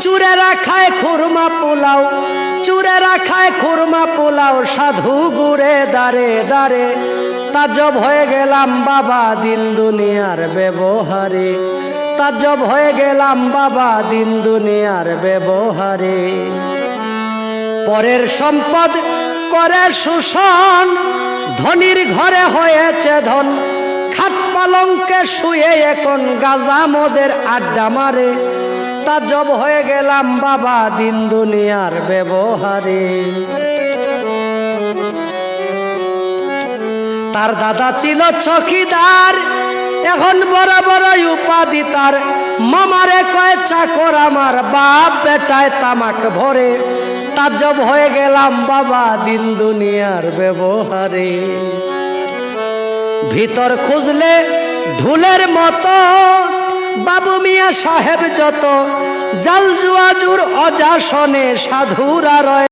চুরেরা খায় খুরমা পোলাও, চুরেরা খায় খুরমা পোলাও, সাধু গুড়ে দাঁড়ে দাঁড়ে। তাজ্জব হয়ে গেলাম বাবা দিন দুনিয়ার ব্যবহারে, তাজ্জব হয়ে গেলাম বাবা দিন দুনিয়ার ব্যবহারে। পরের সম্পদ করে শোষণ, ধনীর ঘরে হয়েছে ধন, খাট পালঙ্কে শুয়ে এখন গাঁজা মদের আড্ডা মারে। তাজ্জব হয়ে গেলাম বাবা দিন দুনিয়ার ব্যবহারে। তার দাদা ছিল চৌকিদার, এখন বড় বড় উপাধি তার। মামারে কয় চাকর আমার, বাপ বেটায় তামাক ভরে। তাজ্জব হয়ে গেলাম বাবা দিন দুনিয়ার ব্যবহারে। ভিতর খুঁজলে ঢুলের মতো বাবু মিয়া সাহেব যত, জাল জুয়াজুর অজাসনে সাধুরা রয়।